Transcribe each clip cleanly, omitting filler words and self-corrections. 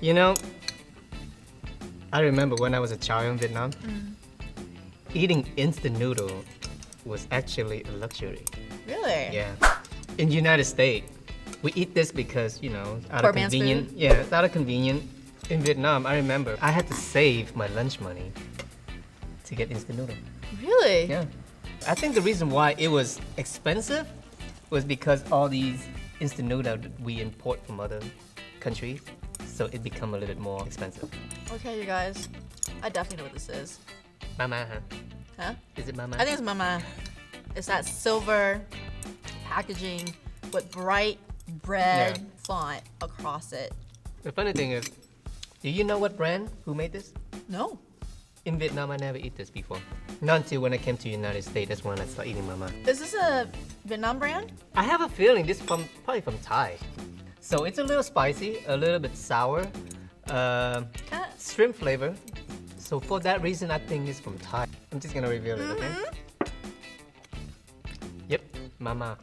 You know, I remember when I was a child in Vietnam, eating instant noodle was actually a luxury. Really? Yeah. In the United States, we eat this because, you know, out Poor of man's convenience. food? Yeah, it's out of convenience. In Vietnam, I remember I had to save my lunch money to get instant noodle. Really? Yeah. I think the reason why it was expensive was because all these instant noodle that we import from other countries, so it become a little bit more expensive. Okay, you guys. I definitely know what this is. Mama, huh? Huh? Is it mama? I think it's mama. It's that silver packaging with bright red Yeah. font across it. The funny thing is, do you know what brand who made this? No. In Vietnam, I never eat this before. Not until when I came to the United States, that's when I started eating mama. Is this a Vietnam brand? I have a feeling this probably from Thai. So it's a little spicy, a little bit sour, Kinda- shrimp flavor. So for that reason, I think it's from Thai. I'm just gonna reveal it, okay? Yep, mama,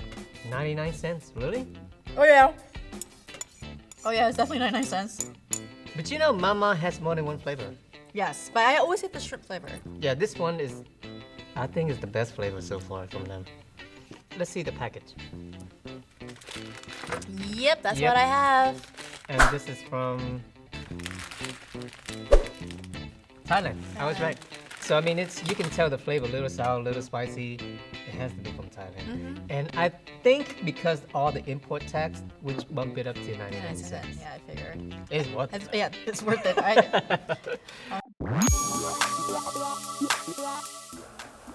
99 cents, really? Oh yeah. Oh yeah, it's definitely 99 cents. But you know, mama has more than one flavor. Yes, but I always hit the shrimp flavor. Yeah, this one is, I think is the best flavor so far from them. Let's see the package. Yep, that's Yep. what I have. And this is from Thailand. I was right. So I mean, you can tell the flavor, a little sour, a little spicy. It has to be from Thailand. And I think because all the import tax, which bump it up to 99 99 cents. cents. Yeah, I figure. It's what? Yeah, it's worth it, right?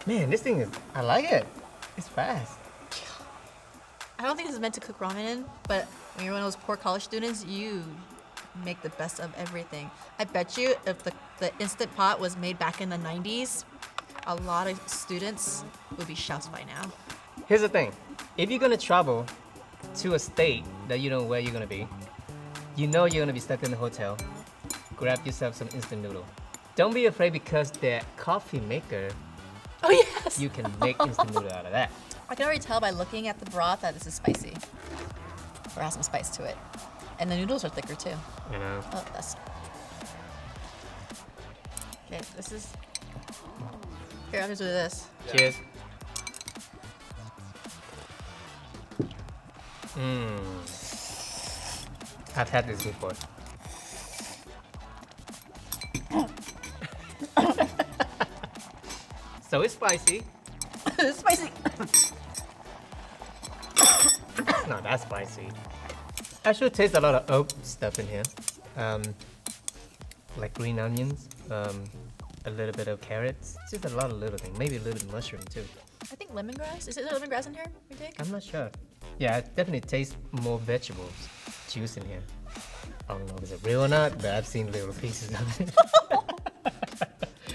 Man, this thing is, I like it. It's fast. I don't think this is meant to cook ramen in, but when you're one of those poor college students, you make the best of everything. I bet you if the Instant Pot was made back in the 90s, a lot of students would be chefs by now. Here's the thing. If you're gonna travel to a state that you know where you're gonna be, you know you're gonna be stuck in the hotel, grab yourself some instant noodle. Don't be afraid because the coffee maker, Oh yes! you can make instant noodle out of that. I can already tell by looking at the broth that this is spicy. Or has some spice to it. And the noodles are thicker too. You know? Oh, that's... Okay, this is... Here, I'm gonna do this. Cheers. Mmm. I've had this before. So it's spicy. It's spicy! It's not that spicy. Actually, taste a lot of herb stuff in here. Like green onions, a little bit of carrots. Just a lot of little things. Maybe a little bit of mushroom too. I think lemongrass. Is there lemongrass in here, you think? I'm not sure. Yeah, it definitely tastes more vegetables juice in here. I don't know if it's real or not, but I've seen little pieces of it.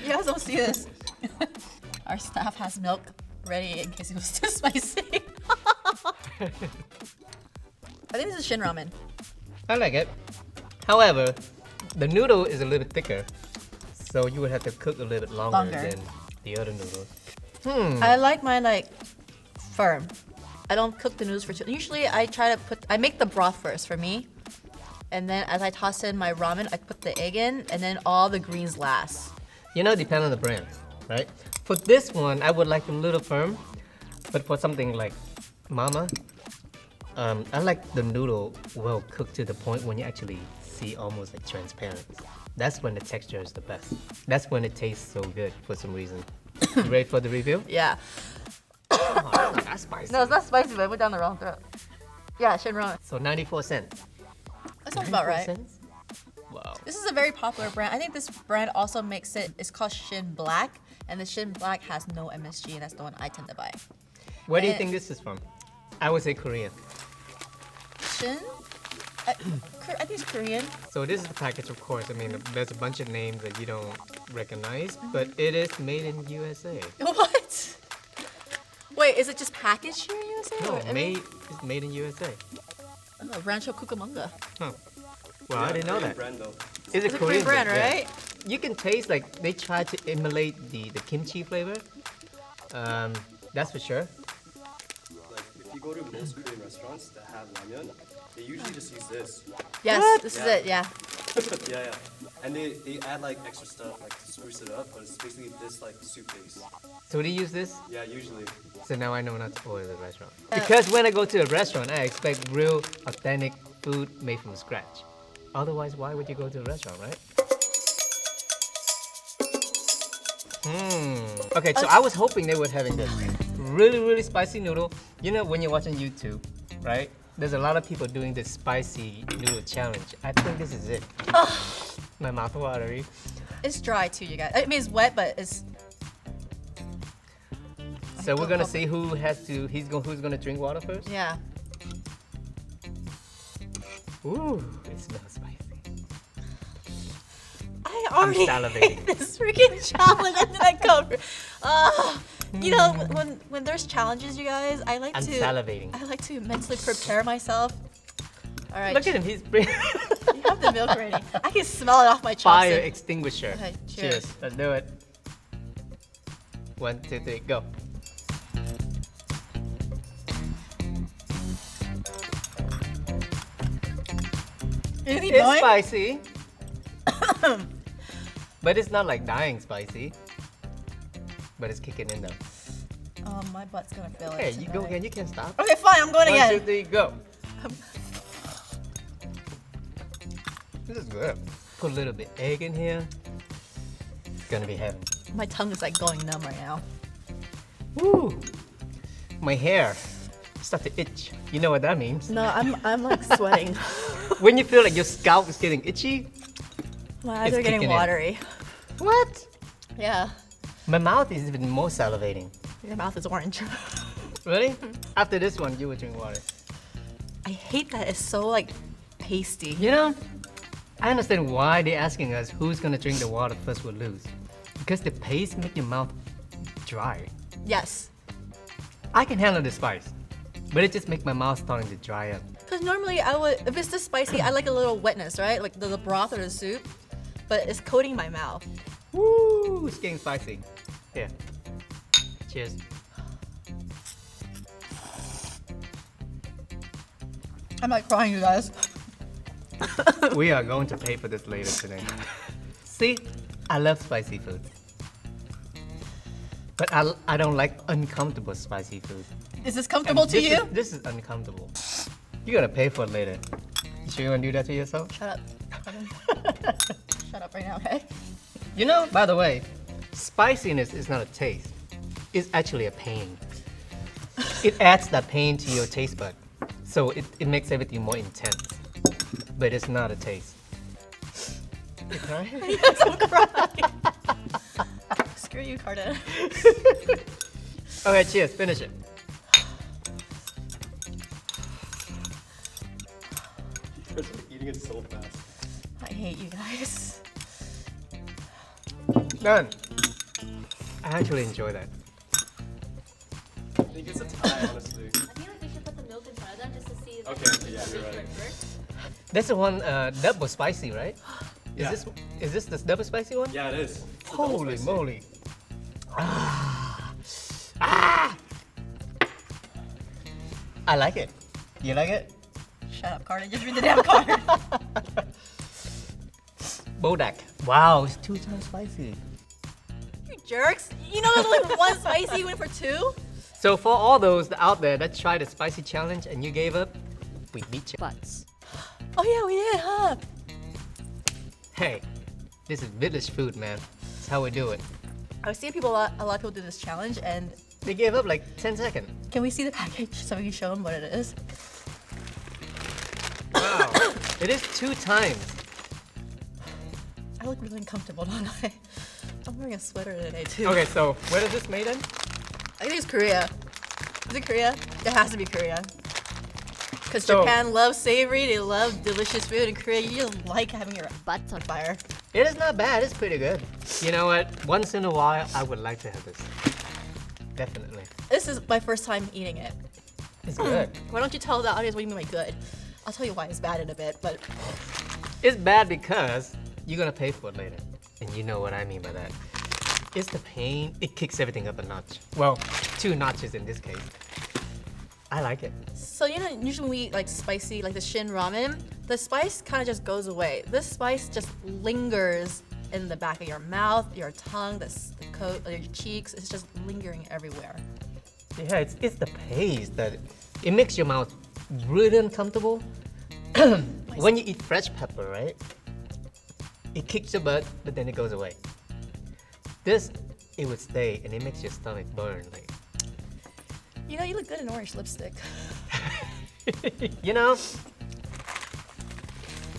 You guys don't see this. Our staff has milk ready in case it was too spicy. I think this is Shin Ramen. I like it. However, the noodle is a little bit thicker, so you would have to cook a little bit longer. Than the other noodles. I like mine like firm. I don't cook the noodles for too. Usually I make the broth first for me, and then as I toss in my ramen, I put the egg in, and then all the greens last. You know, depend on the brand, right? For this one, I would like a little firm, but for something like Mama, I like the noodle well cooked to the point when you actually see almost like transparent. That's when the texture is the best. That's when it tastes so good for some reason. You ready for the review? Yeah. Oh, that's spicy. No, it's not spicy, but I went down the wrong throat. Yeah, Shin Ramen. So 94 cents. That sounds about 94 right. cents? Wow. This is a very popular brand. I think this brand also makes it. It's called Shin Black, and the Shin Black has no MSG, and that's the one I tend to buy. Where do you think this is from? I would say Korean. Shin? I think it's Korean. So this is the package, of course. I mean, there's a bunch of names that you don't recognize, but it is made in USA. What? Wait, is it just packaged here in USA? No, Or- I mean- it's made in USA. Oh, Rancho Cucamonga. Huh. Well, I didn't know that. Brand though. It's It's a Korean brand, yeah. right? You can taste like they try to emulate the kimchi flavor. That's for sure. Like if you go to most Korean restaurants that have ramen, they usually just use this. Yes, What? this is Yeah. it, yeah. Yeah. And they add like extra stuff like to spruce it up, but it's basically this like soup base. So do you use this? Yeah, usually. So now I know not to order the restaurant. Because when I go to a restaurant, I expect real, authentic food made from scratch. Otherwise, why would you go to a restaurant, right? Okay, so I was hoping they would having this really, really spicy noodle. You know, when you're watching YouTube, right? There's a lot of people doing this spicy noodle challenge. I think this is it. My mouth watery. It's dry too, you guys. I mean, it's wet, but it's. So we're gonna see who's gonna drink water first. Yeah. Ooh, it smells spicy. I already salivating. hate this freaking challenge. And then I go. You know, when there's challenges, you guys, I like I'm to. salivating. I like to mentally prepare myself. All right. Look at him, he's bringing You have the milk ready. I can smell it off my fire chopstick. extinguisher. Okay, cheers. Let's do it. 1, 2, 3, go. Is he It's going? spicy. But it's not like dying spicy. But it's kicking in though. Oh, my butt's gonna feel it. Hey, you go tonight. again, you can't stop. Okay, fine. I'm going 1, again. 2, 3, go. This is good. Put a little bit egg in here. It's gonna be heaven. My tongue is like going numb right now. Woo! My hair start to itch. You know what that means? No, I'm like sweating. When you feel like your scalp is getting itchy. My eyes It's are getting kicking in. watery. What? Yeah. My mouth is even more salivating. Your mouth is orange. Really? After this one, you will drink water. I hate that it's so like pasty. You know, I understand why they're asking us who's gonna drink the water first will lose. Because the paste make your mouth dry. Yes. I can handle the spice, but it just makes my mouth starting to dry up. Because normally I would, if it's this spicy, I like a little wetness, right? Like the broth or the soup. But it's coating my mouth. Woo! It's getting spicy. Here. Cheers. I'm like crying, you guys. We are going to pay for this later today. See, I love spicy food. But I don't like uncomfortable spicy food. Is this comfortable And to this you? This is uncomfortable. You're gonna pay for it later. You sure you wanna do that to yourself? Shut up. Shut up right now, okay? You know, by the way, spiciness is not a taste. It's actually a pain. It adds that pain to your taste bud. So it makes everything more intense. But it's not a taste. You crying? Yes, I'm crying. Screw you, Carden. Okay, cheers, finish it. It's like eating it so fast. I hate you guys. Done. I actually enjoy that. I think it's a tie, honestly. I feel like we should put the milk in front of them just to see. Like, Okay, yeah, you're right. That's the one double spicy, right? Yeah. Is this the double spicy one? Yeah, it is. It's a double Holy spicy. moly. I like it. You like it? Shut up, Carden. Just read the damn card. Bodak. Wow, it's 2 times spicy. You jerks. You know there's only one spicy, you went for 2? So for all those out there that tried the spicy challenge and you gave up, we beat you. Butts. Oh yeah, we did, huh? Hey, this is village food, man. That's how we do it. I was seeing people, a lot of people do this challenge, and They gave up like 10 seconds. can we see the package so we can show them what it is? Wow. It is 2 times. I look really uncomfortable, don't I? I'm wearing a sweater today too. Okay, so where is this made in? I think it's Korea. Is it Korea? It has to be Korea. Because So- Japan loves savory, they love delicious food. In Korea, you just like having your butts on fire. It is not bad, it's pretty good. You know what? Once in a while, I would like to have this. Definitely. This is my first time eating it. It's good. Why don't you tell the audience what you mean by good? I'll tell you why it's bad in a bit, but It's bad because you're gonna pay for it later. And you know what I mean by that. It's the pain, it kicks everything up a notch. Well, 2 notches in this case. I like it. so you know usually when we eat like spicy, like the Shin ramen, the spice kind of just goes away. This spice just lingers in the back of your mouth, your tongue, the coat, your cheeks. It's just lingering everywhere. Yeah, it's the paste that it makes your mouth really uncomfortable. When you eat fresh pepper, right? It kicks your butt, but then it goes away. This, it would stay and it makes your stomach burn. Like, You know, you look good in orange lipstick. you know,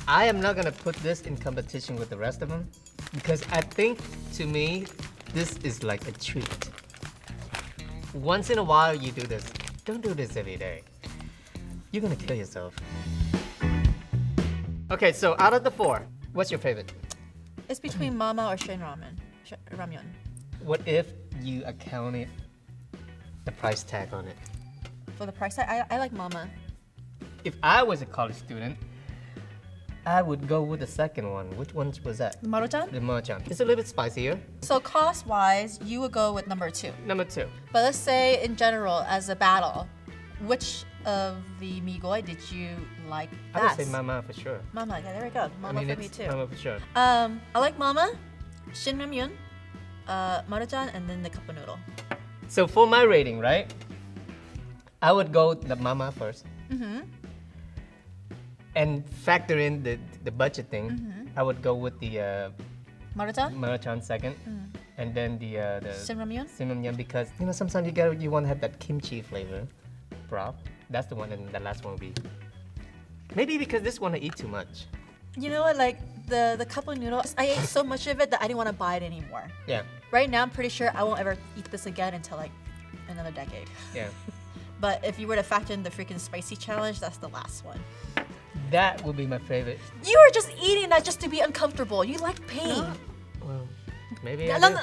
I am not gonna put this in competition with the rest of them because I think to me, this is like a treat. Once in a while you do this. Don't do this every day. You're gonna kill yourself. Okay, so out of the 4, what's your favorite? It's between Mama or Shin Ramyun. What if you accounted the price tag on it? For the price tag, I like Mama. If I was a college student, I would go with the second one. Which one was that? Maruchan? The Merchan. It's a little bit spicier. So cost-wise, you would go with number 2. Number 2. But let's say in general, as a battle, which of the Migoi did you like I would best? say Mama for sure. Mama, yeah, there we go. Mama for me it's too. Mama for sure. I like Mama, Shin Ramyun, Maruchan, and then the cup of noodle. So for my rating, right? I would go the Mama first. And factor in the budget thing. I would go with the Maruchan, Merchan second. And then the Shin Ramyun. Simamyam because you know sometimes you want to have that kimchi flavor broth. That's the one, and the last one will be maybe because this one I eat too much. You know what? Like the cup of noodles, I ate so much of it that I didn't want to buy it anymore. Yeah, Right now, I'm pretty sure I won't ever eat this again until like another decade. yeah. But if you were to factor in the freaking spicy challenge, that's the last one. That would be my favorite. You are just eating that just to be uncomfortable. You like pain. Well, maybe I No, do. no,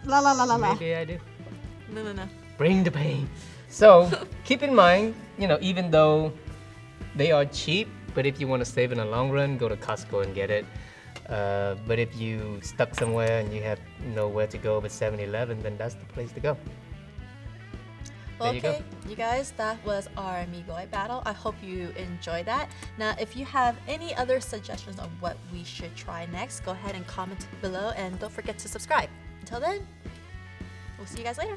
la la la la la. Maybe I do. No. Bring the pain. So keep in mind, you know, even though they are cheap, but if you want to save in the long run, go to Costco and get it. But if you stuck somewhere and you have nowhere to go but 7-Eleven, then that's the place to go. There you go. Okay, you guys, that was our Migoi battle. I hope you enjoyed that. Now, if you have any other suggestions on what we should try next, go ahead and comment below and don't forget to subscribe. Until then, we'll see you guys later.